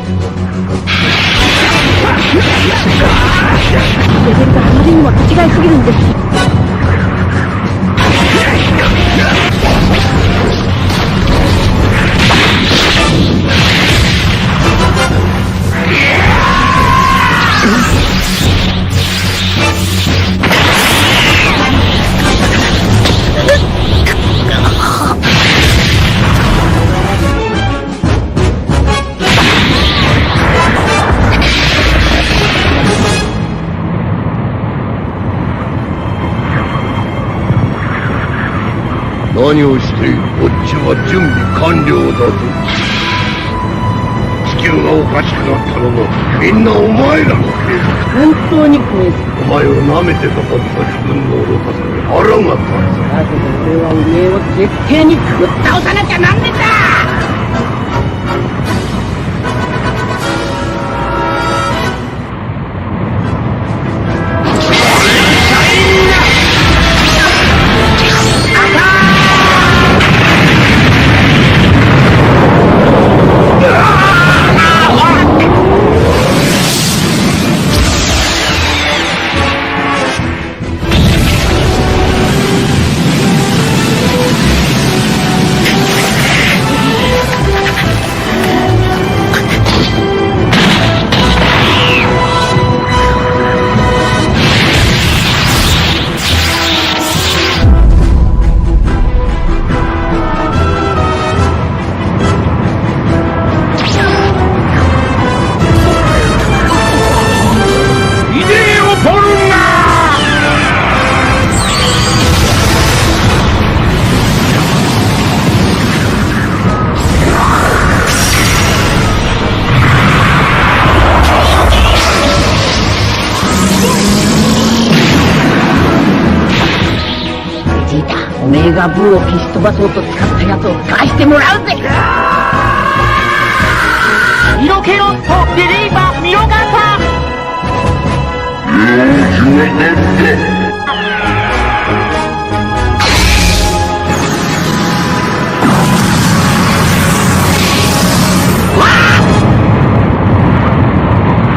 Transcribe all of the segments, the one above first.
レベルがあまりにも違いすぎるんです。何をしている？こっちは準備完了だぞ。地球がおかしくなったのもみんなお前らのせいだ。本当に光栄です。お前を舐めてたはずだ自分の愚かさに腹が立つ。だけど俺はおめえを絶対にぶっ倒さなきゃなんねんだ。おめえがブーを消し飛ばそうと使ったやつを返してもらうぜ。色気ロットデリーバー見逃さ。こ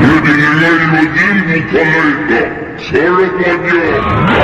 れで願いは全部叶えた。さらばじゃ。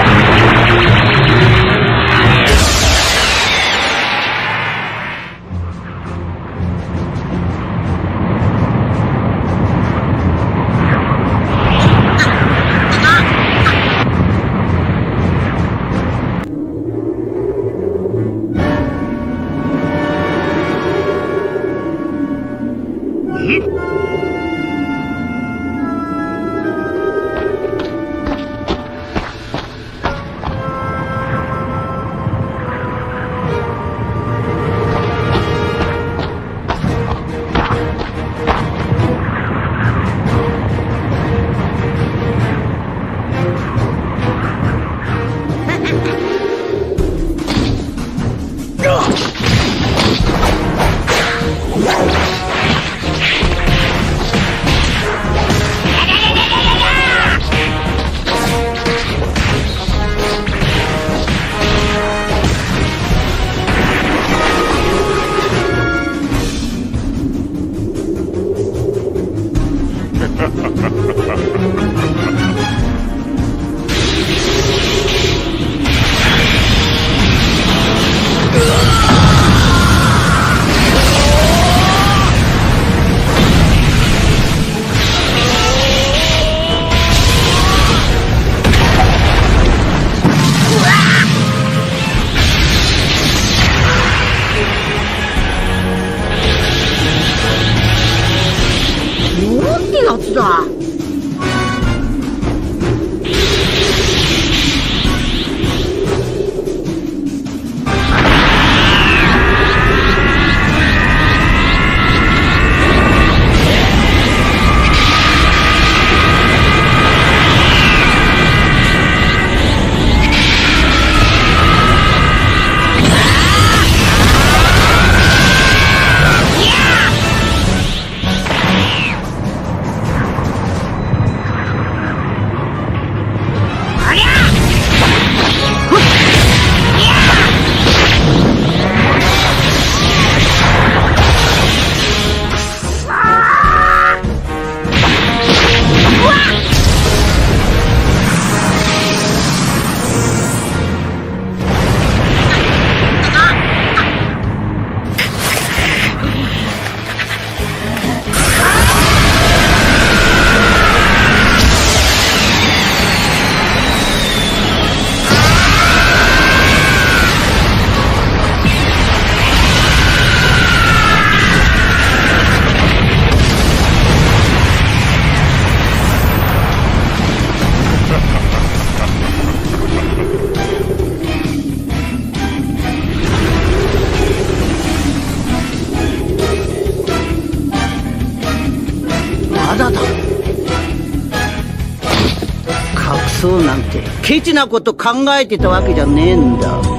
そうなんてケチなこと考えてたわけじゃねえんだ。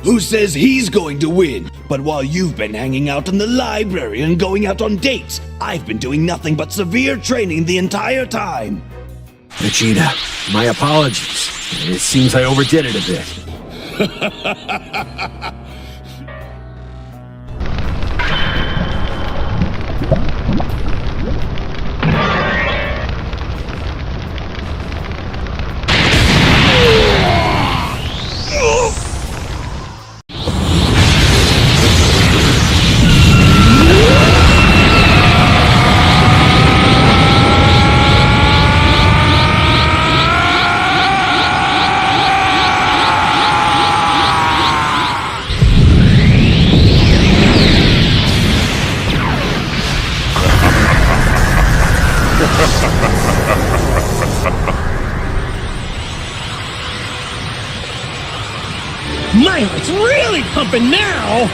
Who says he's going to win? But while you've been hanging out in the library and going out on dates, I've been doing nothing but severe training the entire time. Vegeta, my apologies. It seems I overdid it a bit. My heart's really pumping now!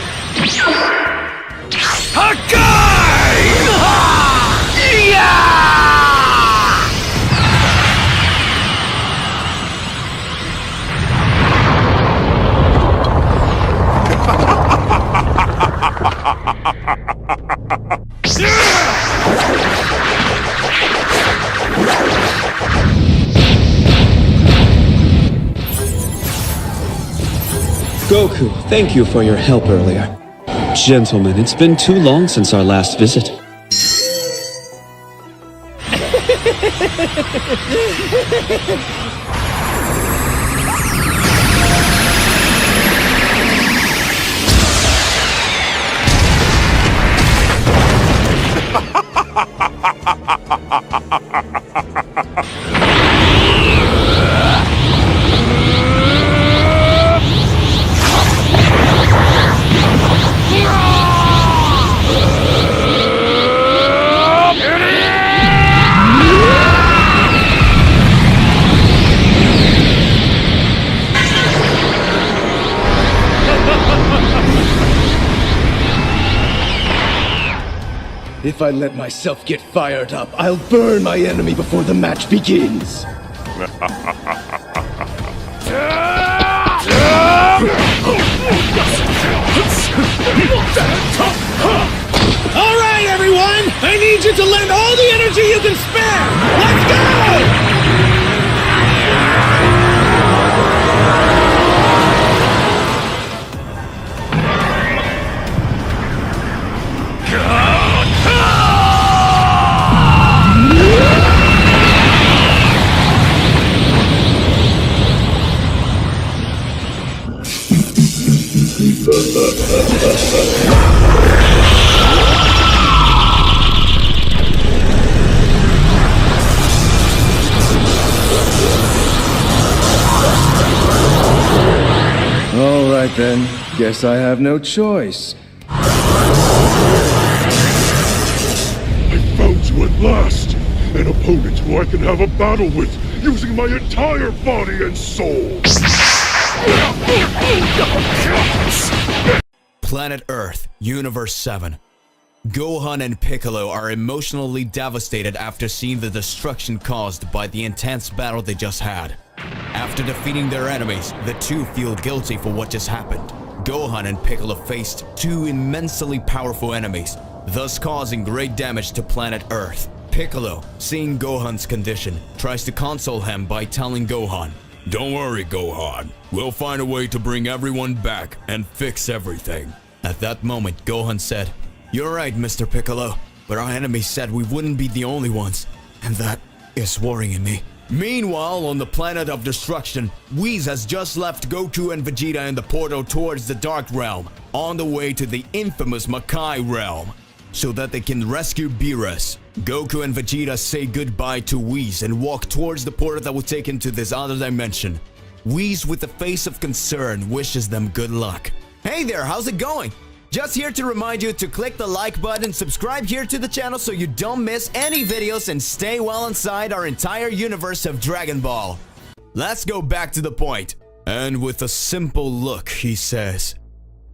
Goku, thank you for your help earlier. Gentlemen, it's been too long since our last visit. If I let myself get fired up, I'll burn my enemy before the match begins. All right, everyone! I need you to lend all the energy you can spare! Let's go! All right then, guess I have no choice. I found you at last! An opponent who I can have a battle with, using my entire body and soul! Planet Earth, Universe 7. Gohan and Piccolo are emotionally devastated after seeing the destruction caused by the intense battle they just had. After defeating their enemies, the two feel guilty for what just happened. Gohan and Piccolo faced two immensely powerful enemies, thus causing great damage to planet Earth. Piccolo, seeing Gohan's condition, tries to console him by telling Gohan, "Don't worry, Gohan. We'll find a way to bring everyone back and fix everything." At that moment, Gohan said, "You're right, Mr. Piccolo, but our enemies said we wouldn't be the only ones, and that is worrying me." Meanwhile, on the planet of destruction, Whis has just left Goku and Vegeta in the portal towards the Dark Realm, on the way to the infamous Makai Realm, so that they can rescue Beerus. Goku and Vegeta say goodbye to Whis and walk towards the portal that will take him to this other dimension. Whis, with a face of concern, wishes them good luck. Hey there, how's it going? Just here to remind you to click the like button, subscribe here to the channel so you don't miss any videos, and stay well inside our entire universe of Dragon Ball. Let's go back to the point. And with a simple look, he says,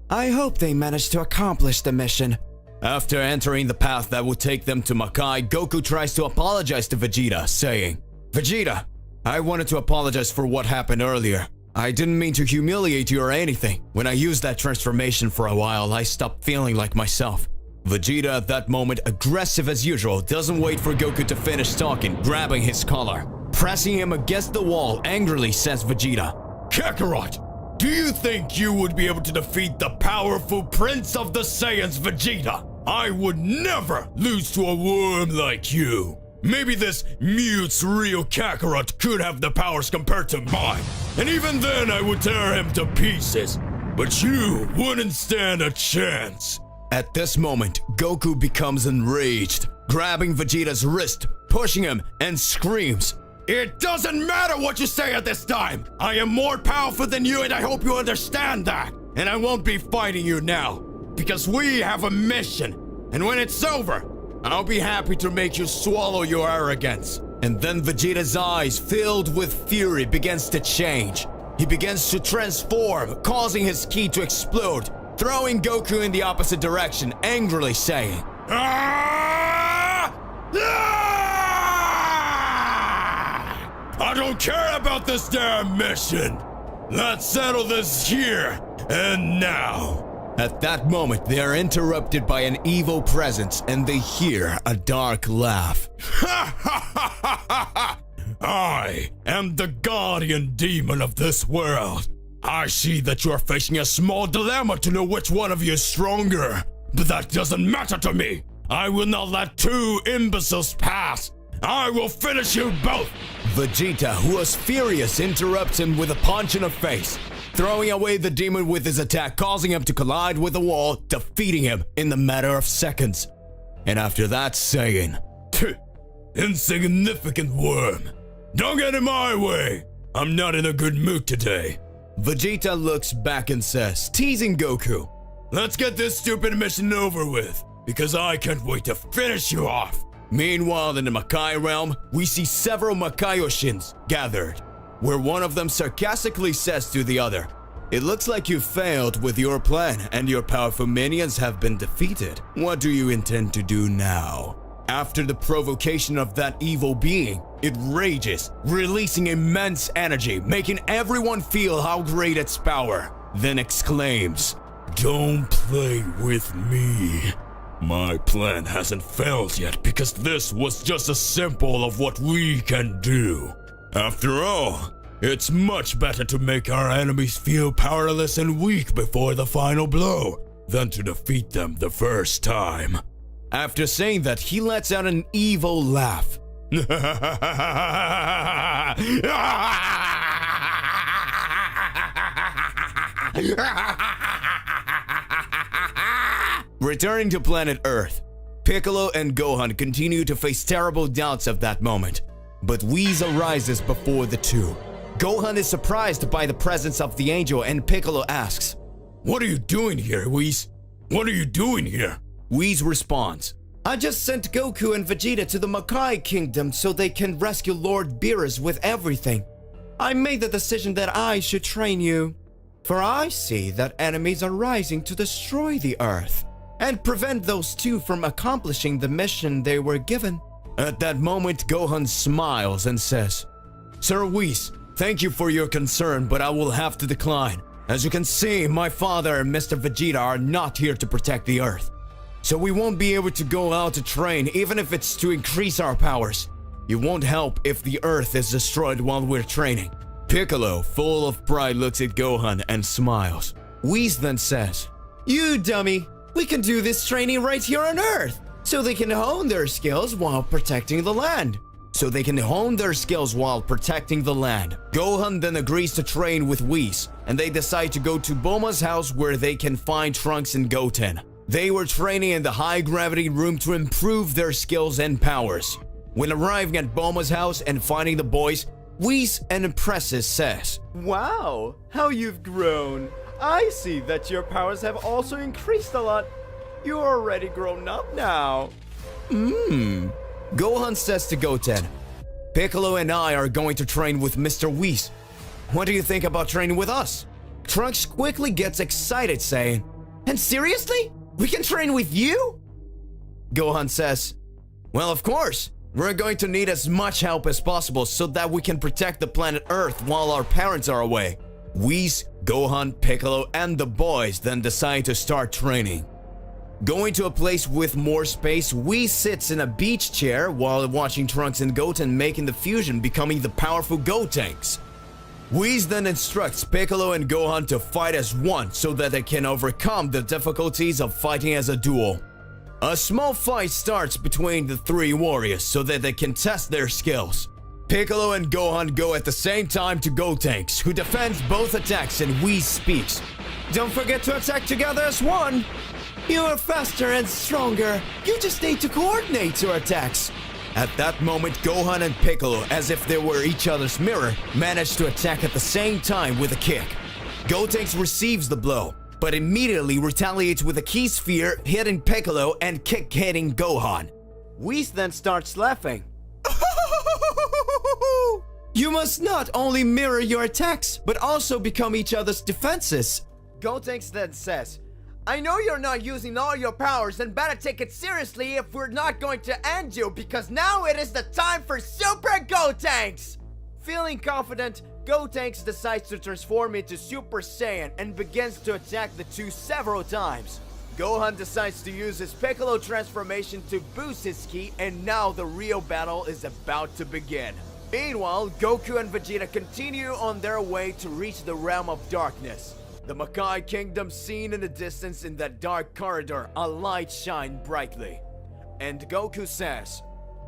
"I hope they managed to accomplish the mission." After entering the path that would take them to Makai, Goku tries to apologize to Vegeta, saying, "Vegeta, I wanted to apologize for what happened earlier. I didn't mean to humiliate you or anything. When I used that transformation for a while, I stopped feeling like myself." Vegeta, at that moment, aggressive as usual, doesn't wait for Goku to finish talking, grabbing his collar. Pressing him against the wall, angrily says Vegeta, "Kakarot, do you think you would be able to defeat the powerful Prince of the Saiyans, Vegeta? I would never lose to a worm like you. Maybe this mute's real Kakarot could have the powers compared to mine, and even then I would tear him to pieces. But you wouldn't stand a chance." At this moment, Goku becomes enraged, grabbing Vegeta's wrist, pushing him, and screams, "It doesn't matter what you say at this time! I am more powerful than you, and I hope you understand that! And I won't be fighting you now, because we have a mission, and when it's over, I'll be happy to make you swallow your arrogance." And then Vegeta's eyes, filled with fury, begins to change. he begins to transform, causing his ki to explode, throwing Goku in the opposite direction, angrily saying, "Ah! Ah! I don't care about this damn mission! Let's settle this here and now!" At that moment, they are interrupted by an evil presence and they hear a dark laugh. I am the guardian demon of this world. I see that you are facing a small dilemma to know which one of you is stronger. But that doesn't matter to me. I will not let two imbeciles pass. I will finish you both. Vegeta, who was furious, interrupts him with a punch in the face, throwing away the demon with his attack, causing him to collide with the wall, defeating him in the matter of seconds. And after that, saying, "Insignificant worm, don't get in my way. I'm not in a good mood today." Vegeta looks back and says, teasing Goku, "Let's get this stupid mission over with, because I can't wait to finish you off." Meanwhile, in the Makai realm, we see several Makaioshins gathered, where one of them sarcastically says to the other, "It looks like you failed with your plan and your powerful minions have been defeated. What do you intend to do now?" After the provocation of that evil being, it rages, releasing immense energy, making everyone feel how great its power, then exclaims, "Don't play with me. My plan hasn't failed yet because this was just a sample of what we can do. After all, it's much better to make our enemies feel powerless and weak before the final blow than to defeat them the first time." After saying that, he lets out an evil laugh. Returning to planet Earth, Piccolo and Gohan continue to face terrible doubts at that moment, but Whis arises before the two. Gohan is surprised by the presence of the angel and Piccolo asks, "What are you doing here, Whis? What are you doing here?" Whis responds, "I just sent Goku and Vegeta to the Makai Kingdom so they can rescue Lord Beerus with everything. I made the decision that I should train you, for I see that enemies are rising to destroy the Earth and prevent those two from accomplishing the mission they were given." At that moment, Gohan smiles and says, "Sir Whis, thank you for your concern, but I will have to decline. As you can see, my father and Mr. Vegeta are not here to protect the Earth. So we won't be able to go out to train even if it's to increase our powers. It won't help if the Earth is destroyed while we're training." Piccolo, full of pride, looks at Gohan and smiles. Whis then says, "You dummy, we can do this training right here on Earth, so they can hone their skills while protecting the land." Gohan then agrees to train with Whis, and they decide to go to Bulma's house where they can find Trunks and Goten. They were training in the high-gravity room to improve their skills and powers. When arriving at Bulma's house and finding the boys, Whis and Impresses says, "Wow, how you've grown. I see that your powers have also increased a lot. You're already grown up now." Gohan says to Goten, "Piccolo and I are going to train with Mr. Whis. What do you think about training with us?" Trunks quickly gets excited, saying, "And seriously? We can train with you?" Gohan says, "Well, of course. We're going to need as much help as possible so that we can protect the planet Earth while our parents are away." Whis, Gohan, Piccolo, and the boys then decide to start training. Going to a place with more space, Whis sits in a beach chair while watching Trunks and Goten making the fusion, becoming the powerful Gotenks. Whis then instructs Piccolo and Gohan to fight as one so that they can overcome the difficulties of fighting as a duo. A small fight starts between the three warriors so that they can test their skills. Piccolo and Gohan go at the same time to Gotenks, who defends both attacks, and Whis speaks, "Don't forget to attack together as one. You are faster and stronger. You just need to coordinate your attacks." At that moment, Gohan and Piccolo, as if they were each other's mirror, manage to attack at the same time with a kick. Gotenks receives the blow, but immediately retaliates with a Ki Sphere, hitting Piccolo and kick-hitting Gohan. Whis then starts laughing. You must not only mirror your attacks, but also become each other's defenses. Gotenks then says, I know you're not using all your powers and better take it seriously if we're not going to end you because now it is the time for Super Gotenks! Feeling confident, Gotenks decides to transform into Super Saiyan and begins to attack the two several times. Gohan decides to use his Piccolo transformation to boost his ki, and now the real battle is about to begin. Meanwhile, Goku and Vegeta continue on their way to reach the Realm of Darkness. The Makai Kingdom seen in the distance in that dark corridor, a light shine brightly. And Goku says,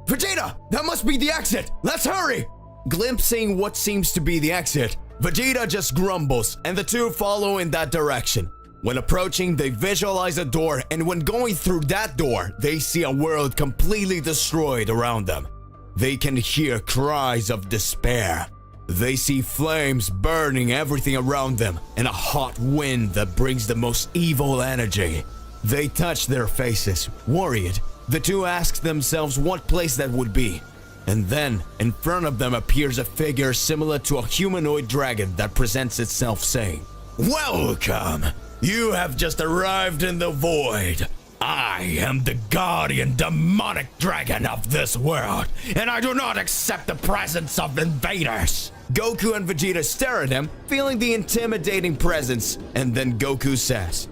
Vegeta, that must be the exit! Let's hurry! Glimpsing what seems to be the exit, Vegeta just grumbles, and the two follow in that direction. When approaching, they visualize a door, and when going through that door, they see a world completely destroyed around them. They can hear cries of despair. They see flames burning everything around them, and a hot wind that brings the most evil energy. They touch their faces, worried. The two ask themselves what place that would be. And then, in front of them appears a figure similar to a humanoid dragon that presents itself saying, Welcome! You have just arrived in the void. I am the guardian demonic dragon of this world, and I do not accept the presence of invaders. Goku and Vegeta stare at him, feeling the intimidating presence, and then Goku says,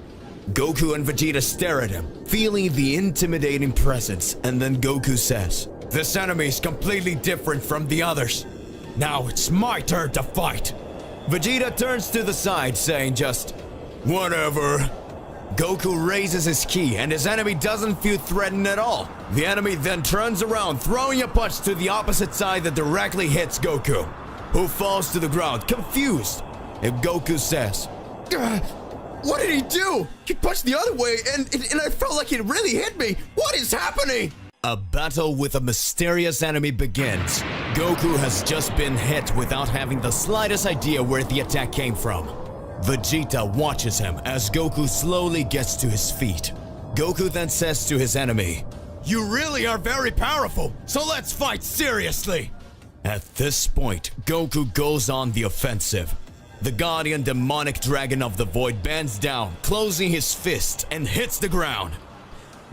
Goku and Vegeta stare at him, feeling the intimidating presence, and then Goku says, This enemy is completely different from the others. Now it's my turn to fight. Vegeta turns to the side, saying just, Whatever. Goku raises his ki, and his enemy doesn't feel threatened at all. The enemy then turns around, throwing a punch to the opposite side that directly hits Goku, who falls to the ground, confused. And Goku says, What did he do? He punched the other way, and I felt like it really hit me. What is happening? A battle with a mysterious enemy begins. Goku has just been hit without having the slightest idea where the attack came from. Vegeta watches him as Goku slowly gets to his feet. Goku then says to his enemy, You really are very powerful, so let's fight seriously! At this point, Goku goes on the offensive. The guardian demonic dragon of the void bends down, closing his fist, and hits the ground.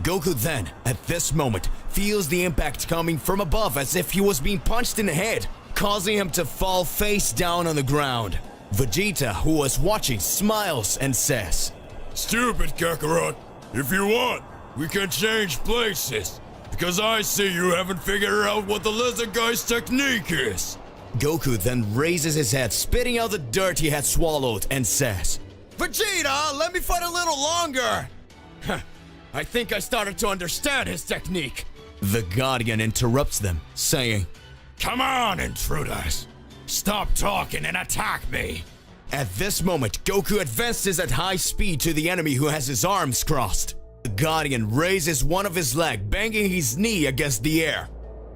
Goku then, at this moment, feels the impact coming from above as if he was being punched in the head, causing him to fall face down on the ground. Vegeta, who was watching, smiles and says, Stupid Kakarot, if you want, we can change places, because I see you haven't figured out what the lizard guy's technique is. Goku then raises his head, spitting out the dirt he had swallowed, and says, Vegeta, let me fight a little longer! I think I started to understand his technique. The Guardian interrupts them, saying, Come on, intruders! Stop talking and attack me! At this moment, Goku advances at high speed to the enemy who has his arms crossed. The Guardian raises one of his legs, banging his knee against the air.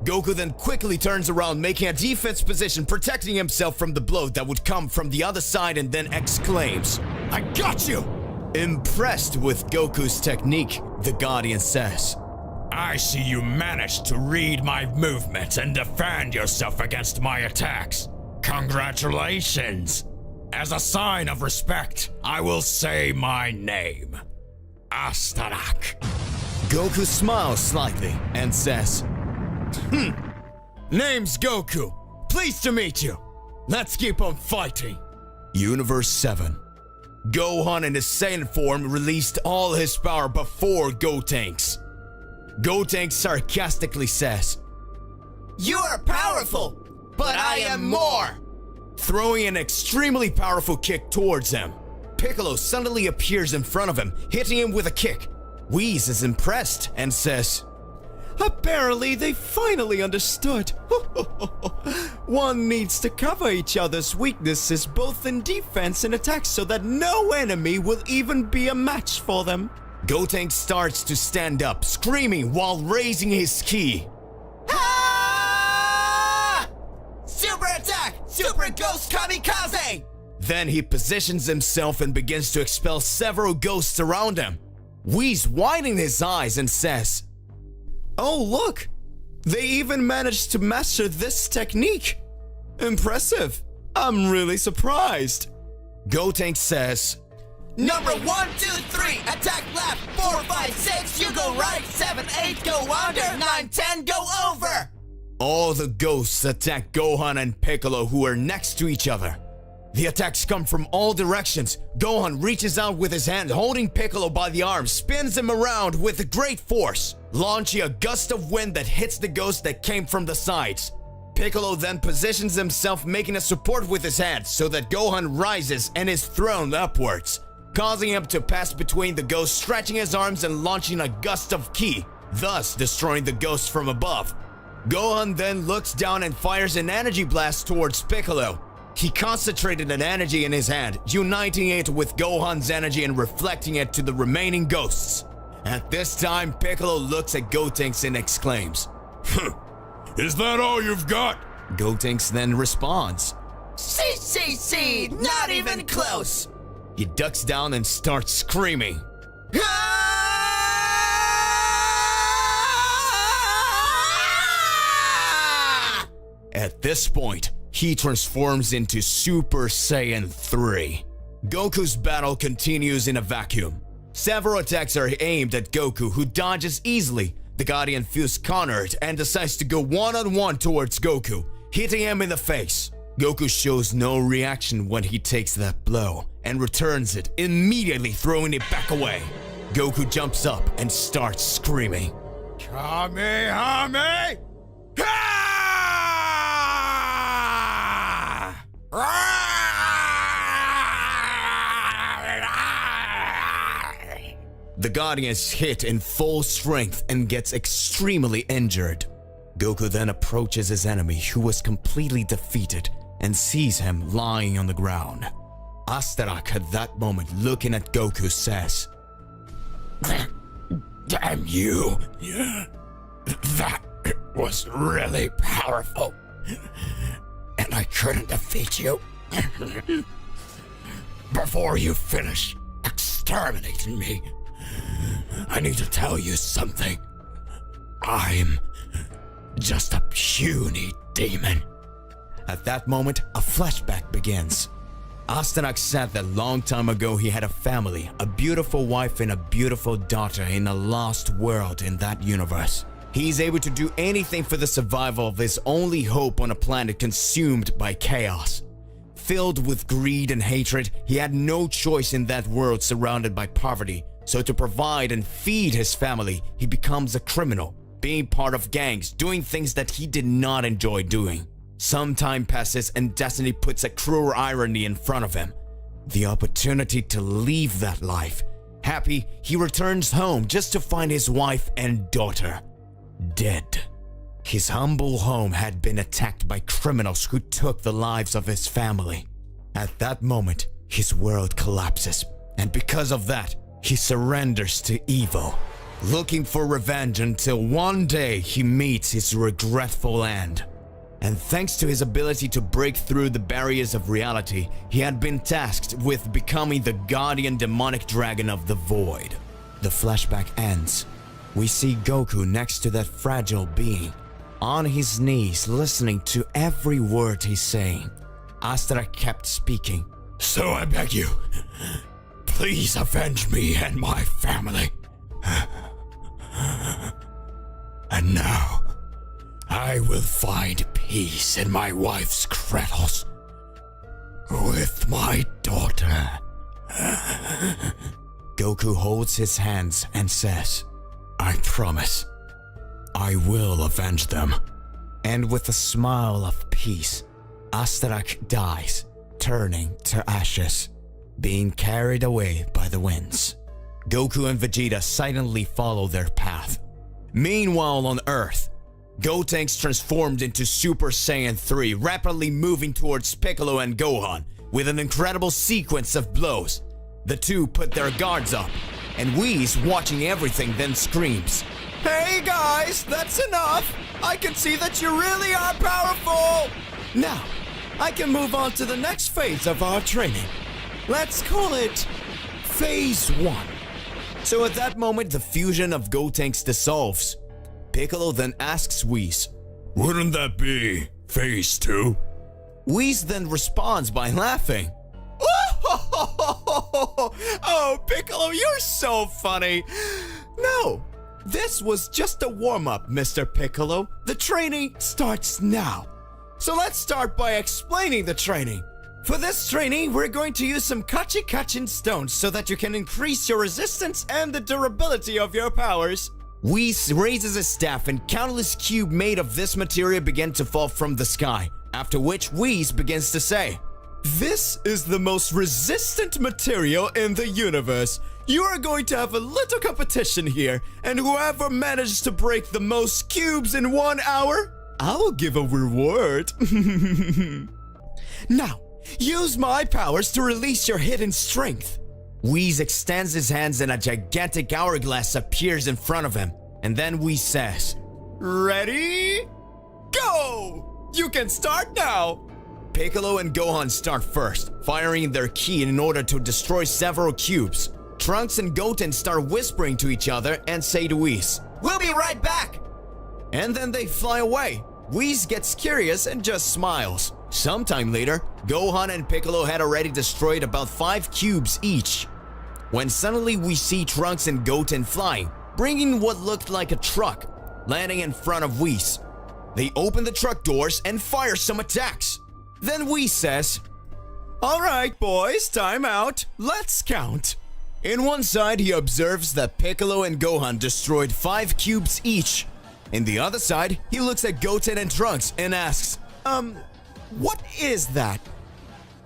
Goku then quickly turns around, making a defense position, protecting himself from the blow that would come from the other side, and then exclaims, I got you! Impressed with Goku's technique, the Guardian says, I see you managed to read my movements and defend yourself against my attacks. Congratulations! As a sign of respect, I will say my name. Astarak. Goku smiles slightly and says, Name's Goku. Pleased to meet you. Let's keep on fighting. Universe 7. Gohan in his Saiyan form released all his power before Gotenks. Gotenks sarcastically says, You are powerful, but I am more! Throwing an extremely powerful kick towards him. Piccolo suddenly appears in front of him, hitting him with a kick. Whis is impressed and says, Apparently they finally understood. One needs to cover each other's weaknesses both in defense and attack so that no enemy will even be a match for them. Gotenks starts to stand up, screaming while raising his ki. Ah! Super attack! Super Ghost Kamikaze! Then he positions himself and begins to expel several ghosts around him. Whis widens his eyes and says, Oh look! They even managed to master this technique! Impressive. I'm really surprised. Gotenks says, Number 1, 2, 3, attack left. 4, 5, 6, you go right. 7, 8, go under. 9, 10, go over. all the ghosts attack Gohan and Piccolo, who are next to each other. The attacks come from all directions. Gohan reaches out with his hand, holding Piccolo by the arm, spins him around with great force, launching a gust of wind that hits the ghost that came from the sides. Piccolo then positions himself, making a support with his hand so that Gohan rises and is thrown upwards, causing him to pass between the ghosts, stretching his arms and launching a gust of ki, thus destroying the ghosts from above. Gohan then looks down and fires an energy blast towards Piccolo. He concentrated an energy in his hand, uniting it with Gohan's energy and reflecting it to the remaining ghosts. At this time, Piccolo looks at Gotenks and exclaims, "Is that all you've got?" Gotenks then responds, See, not even close. He ducks down and starts screaming. At this point, he transforms into Super Saiyan 3. Goku's battle continues in a vacuum. Several attacks are aimed at Goku, who dodges easily. The Guardian feels cornered and decides to go one-on-one towards Goku, hitting him in the face. Goku shows no reaction when he takes that blow and returns it, immediately throwing it back away. Goku jumps up and starts screaming, Kamehame! The Guardian is hit in full strength and gets extremely injured. Goku then approaches his enemy, who was completely defeated, and sees him lying on the ground. Astarak at that moment, looking at Goku, says, Damn you! That was really powerful. And I couldn't defeat you. Before you finish exterminating me, I need to tell you something. I'm just a puny demon. At that moment, a flashback begins. Astarak said that long time ago he had a family, a beautiful wife and a beautiful daughter in a lost world in that universe. He's able to do anything for the survival of his only hope on a planet consumed by chaos. Filled with greed and hatred, he had no choice in that world surrounded by poverty. So to provide and feed his family, he becomes a criminal, being part of gangs, doing things that he did not enjoy doing. Some time passes and destiny puts a cruel irony in front of him. The opportunity to leave that life. Happy, he returns home just to find his wife and daughter dead. His humble home had been attacked by criminals who took the lives of his family. At that moment, his world collapses, and because of that, he surrenders to evil, looking for revenge until one day he meets his regretful end. And thanks to his ability to break through the barriers of reality, he had been tasked with becoming the guardian demonic dragon of the void. The flashback ends. We see Goku next to that fragile being, on his knees listening to every word he's saying. Astarak kept speaking. So I beg you, please avenge me and my family. And now, I will find peace in my wife's cradles with my daughter. Goku holds his hands and says, I promise, I will avenge them. And with a smile of peace, Astarak dies, turning to ashes, being carried away by the winds. Goku and Vegeta silently follow their path. Meanwhile on Earth, Gotenks transformed into Super Saiyan 3, rapidly moving towards Piccolo and Gohan with an incredible sequence of blows. The two put their guards up, and Whis, watching everything, then screams, Hey guys, that's enough! I can see that you really are powerful! Now, I can move on to the next phase of our training. Let's call it Phase 1. So at that moment, the fusion of Gotenks dissolves. Piccolo then asks Whis, Wouldn't that be Phase 2? Whis then responds by laughing. Oh, Piccolo, you're so funny. No, this was just a warm-up, Mr. Piccolo. The training starts now. So let's start by explaining the training. For this training, we're going to use some Kachin stones so that you can increase your resistance and the durability of your powers. Whis raises his staff and countless cubes made of this material begin to fall from the sky, after which Whis begins to say, "This is the most resistant material in the universe. You are going to have a little competition here, and whoever manages to break the most cubes in 1 hour, I will give a reward." Now, use my powers to release your hidden strength. Whis extends his hands and a gigantic hourglass appears in front of him. And then Whis says, "Ready? Go! You can start now!" Piccolo and Gohan start first, firing their ki in order to destroy several cubes. Trunks and Goten start whispering to each other and say to Whis, "We'll be right back!" And then they fly away. Whis gets curious and just smiles. Sometime later, Gohan and Piccolo had already destroyed about 5 cubes each, when suddenly we see Trunks and Goten flying, bringing what looked like a truck, landing in front of Whis. They open the truck doors and fire some attacks. Then Whis says, "Alright boys, time out, let's count." In one side, he observes that Piccolo and Gohan destroyed 5 cubes each. In the other side, he looks at Goten and Trunks and asks, what is that?"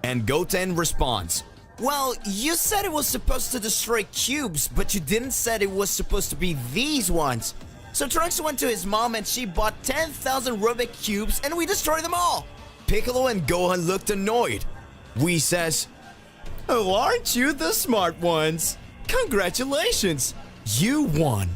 And Goten responds, "Well, you said it was supposed to destroy cubes, but you didn't said it was supposed to be these ones. So Trunks went to his mom and she bought 10,000 Rubik cubes and we destroyed them all." Piccolo and Gohan looked annoyed. Whis says, "Oh, aren't you the smart ones? Congratulations, you won."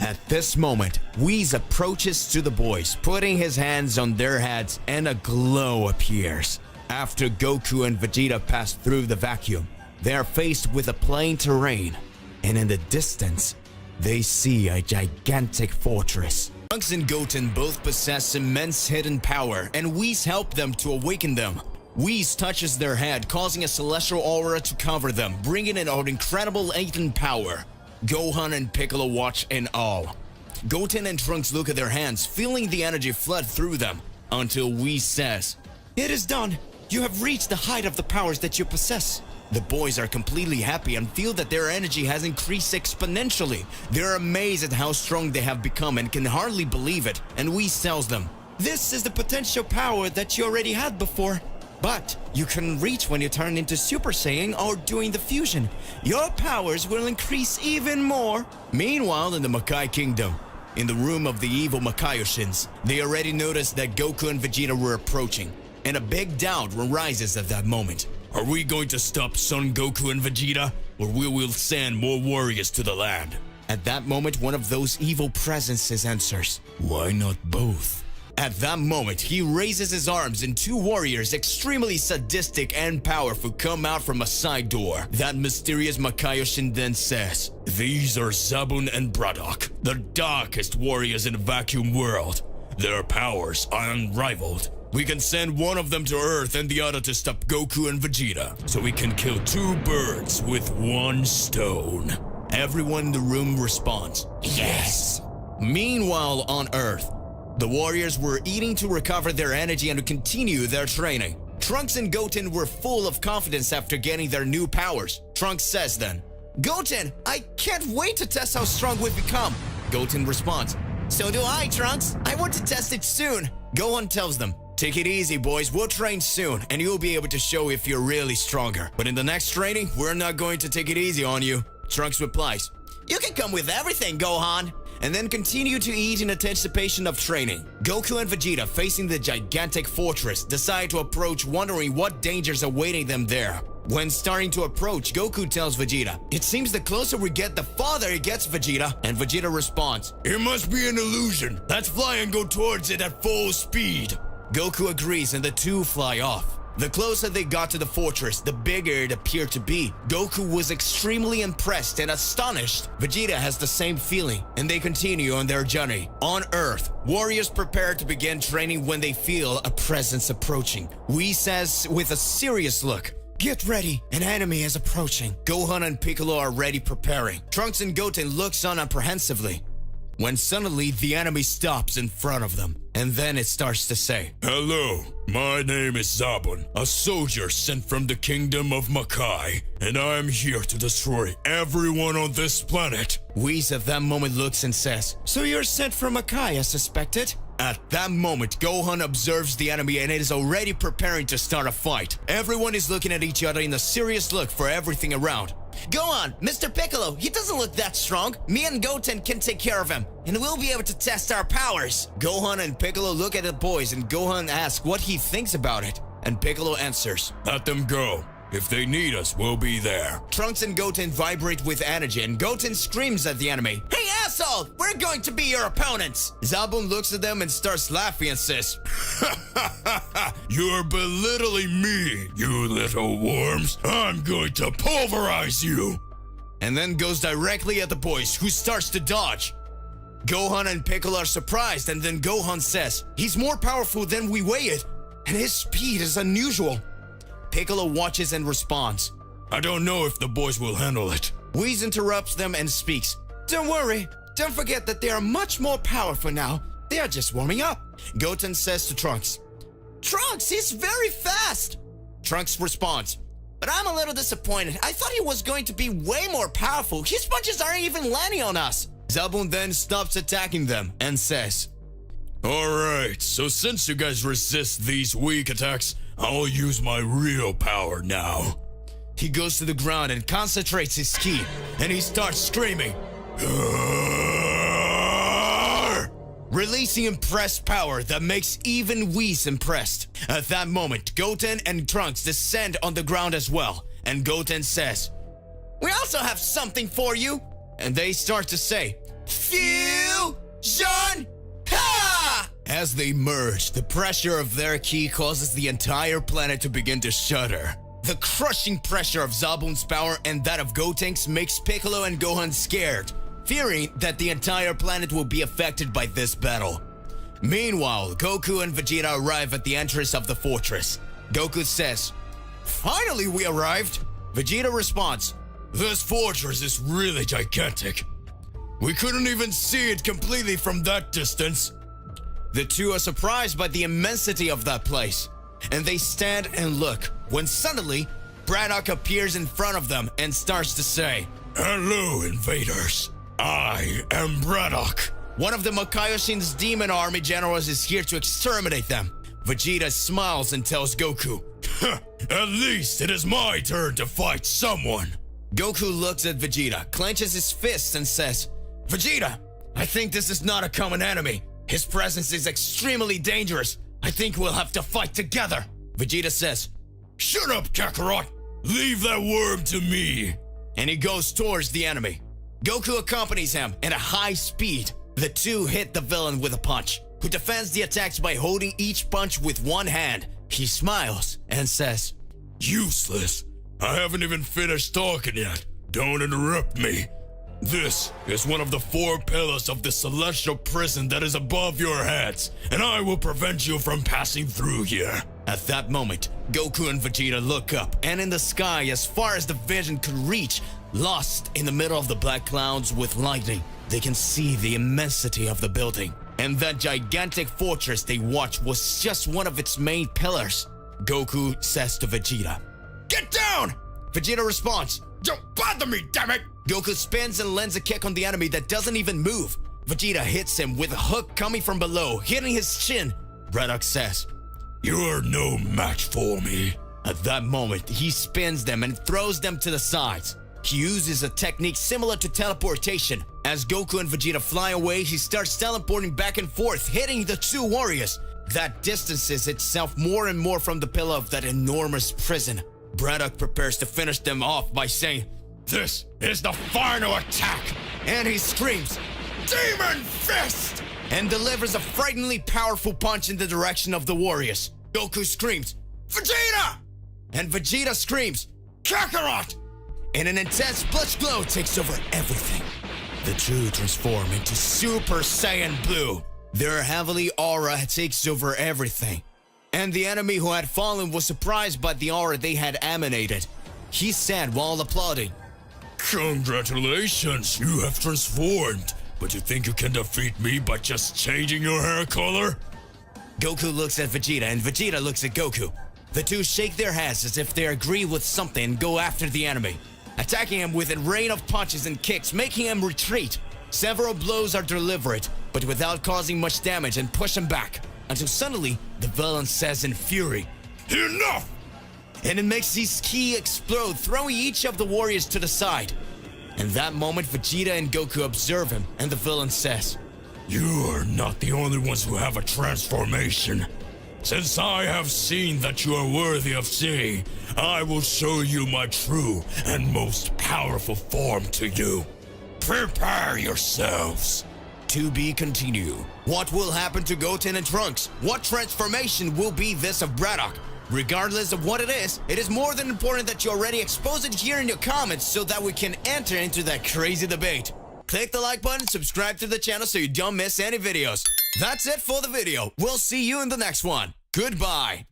At this moment, Whis approaches to the boys, putting his hands on their heads and a glow appears. After Goku and Vegeta pass through the vacuum, they are faced with a plain terrain, and in the distance, they see a gigantic fortress. Trunks and Goten both possess immense hidden power, and Whis help them to awaken them. Whis touches their head, causing a celestial aura to cover them, bringing in an incredible latent power. Gohan and Piccolo watch in awe. Goten and Trunks look at their hands, feeling the energy flood through them, until Whis says, "It is done! You have reached the height of the powers that you possess." The boys are completely happy and feel that their energy has increased exponentially. They're amazed at how strong they have become and can hardly believe it, and Whis tells them, "This is the potential power that you already had before. But you couldn't reach when you turned into Super Saiyan or doing the fusion. Your powers will increase even more." Meanwhile, in the Makai Kingdom, in the room of the evil Makaioshins, they already noticed that Goku and Vegeta were approaching, and a big doubt arises at that moment. Are we going to stop Son Goku and Vegeta, or we will send more warriors to the land? At that moment, one of those evil presences answers, "Why not both?" At that moment, he raises his arms and 2 warriors, extremely sadistic and powerful, come out from a side door. That mysterious Makaiyoshin then says, "These are Zabun and Braddock, the darkest warriors in the vacuum world. Their powers are unrivaled. We can send one of them to Earth and the other to stop Goku and Vegeta, so we can kill 2 birds with 1 stone." Everyone in the room responds, "Yes." Meanwhile, on Earth, the warriors were eating to recover their energy and to continue their training. Trunks and Goten were full of confidence after getting their new powers. Trunks says then, "Goten, I can't wait to test how strong we've become." Goten responds, "So do I, Trunks. I want to test it soon." Gohan tells them, "Take it easy, boys. We'll train soon, and you'll be able to show if you're really stronger. But in the next training, we're not going to take it easy on you." Trunks replies, "You can come with everything, Gohan," and then continue to eat in anticipation of training. Goku and Vegeta, facing the gigantic fortress, decide to approach, wondering what dangers awaiting them there. When starting to approach, Goku tells Vegeta, "It seems the closer we get, the farther it gets, Vegeta." And Vegeta responds, "It must be an illusion. Let's fly and go towards it at full speed." Goku agrees and the two fly off. The closer they got to the fortress, the bigger it appeared to be. Goku was extremely impressed and astonished. Vegeta has the same feeling, and they continue on their journey. On Earth, warriors prepare to begin training when they feel a presence approaching. Whis says with a serious look, "Get ready, an enemy is approaching." Gohan and Piccolo are ready preparing. Trunks and Goten looks on apprehensively, when suddenly the enemy stops in front of them, and then it starts to say, Hello, my name is Zabun, a soldier sent from the kingdom of Makai, and I am here to destroy everyone on this planet. Whis at that moment looks and says, "So you're sent from Makai as suspected?" At that moment, Gohan observes the enemy and is already preparing to start a fight. Everyone is looking at each other in a serious look for everything around. Go on, Mr. Piccolo, he doesn't look that strong. Me and Goten can take care of him, and we'll be able to test our powers. Gohan and Piccolo look at the boys and Gohan asks what he thinks about it. And Piccolo answers, Let them go. If they need us, we'll be there. Trunks and Goten vibrate with energy and Goten screams at the enemy, Hey asshole, we're going to be your opponents. Zabun looks at them and starts laughing and says, You're belittling me, you little worms. I'm going to pulverize you. And then goes directly at the boys, who starts to dodge. Gohan and Piccolo are surprised, and then Gohan says, he's more powerful than we weighed, and his speed is unusual. Piccolo watches and responds, I don't know if the boys will handle it. Whis interrupts them and speaks, Don't worry, don't forget that they are much more powerful now. They are just warming up. Goten says to Trunks, Trunks, he's very fast. Trunks responds, But I'm a little disappointed. I thought he was going to be way more powerful. His punches aren't even landing on us. Zabun then stops attacking them and says, Alright, so since you guys resist these weak attacks, I'll use my real power now. He goes to the ground and concentrates his ki, and he starts screaming, releasing impressed power that makes even Whis impressed. At that moment, Goten and Trunks descend on the ground as well, and Goten says, We also have something for you. And they start to say, Fusion! Ha! As they merge, the pressure of their ki causes the entire planet to begin to shudder. The crushing pressure of Zabun's power and that of Gotenks makes Piccolo and Gohan scared, fearing that the entire planet will be affected by this battle. Meanwhile, Goku and Vegeta arrive at the entrance of the fortress. Goku says, Finally we arrived! Vegeta responds, This fortress is really gigantic. We couldn't even see it completely from that distance. The two are surprised by the immensity of that place, and they stand and look, when suddenly, Braddock appears in front of them and starts to say, Hello, invaders. I am Braddock. One of the Makaioshin's demon army generals is here to exterminate them. Vegeta smiles and tells Goku, At least it is my turn to fight someone. Goku looks at Vegeta, clenches his fists and says, Vegeta, I think this is not a common enemy. His presence is extremely dangerous. I think we'll have to fight together. Vegeta says, Shut up, Kakarot. Leave that worm to me. And he goes towards the enemy. Goku accompanies him at a high speed. The two hit the villain with a punch, who defends the attacks by holding each punch with one hand. He smiles and says, Useless. I haven't even finished talking yet. Don't interrupt me. This is one of the 4 pillars of the celestial prison that is above your heads, and I will prevent you from passing through here. At that moment, Goku and Vegeta look up, and in the sky, as far as the vision could reach, lost in the middle of the black clouds with lightning, they can see the immensity of the building. And that gigantic fortress they watch was just one of its main pillars. Goku says to Vegeta, Get down! Vegeta responds, Don't bother me, damn it! Goku spins and lands a kick on the enemy that doesn't even move. Vegeta hits him with a hook coming from below, hitting his chin. Braddock says, You're no match for me. At that moment, he spins them and throws them to the sides. He uses a technique similar to teleportation. As Goku and Vegeta fly away, he starts teleporting back and forth, hitting the two warriors. That distances itself more and more from the pillar of that enormous prison. Braddock prepares to finish them off by saying, This is the final attack! And he screams, Demon Fist! And delivers a frighteningly powerful punch in the direction of the warriors. Goku screams, Vegeta! and Vegeta screams, Kakarot! And an intense blush glow takes over everything. The two transform into Super Saiyan Blue. Their heavenly aura takes over everything. And the enemy who had fallen was surprised by the aura they had emanated. He said while applauding, Congratulations, you have transformed. But you think you can defeat me by just changing your hair color? Goku looks at Vegeta and Vegeta looks at Goku. The two shake their heads as if they agree with something and go after the enemy, attacking him with a rain of punches and kicks, making him retreat. Several blows are delivered, but without causing much damage, and push him back, until suddenly the villain says in fury, Enough! And it makes his ki explode, throwing each of the warriors to the side. In that moment, Vegeta and Goku observe him, and the villain says, You are not the only ones who have a transformation. Since I have seen that you are worthy of seeing, I will show you my true and most powerful form to you. Prepare yourselves. To be continued. What will happen to Goten and Trunks? What transformation will be this of Braddock? Regardless of what it is more than important that you already expose it here in your comments so that we can enter into that crazy debate. Click the like button, subscribe to the channel so you don't miss any videos. That's it for the video. We'll see you in the next one. Goodbye.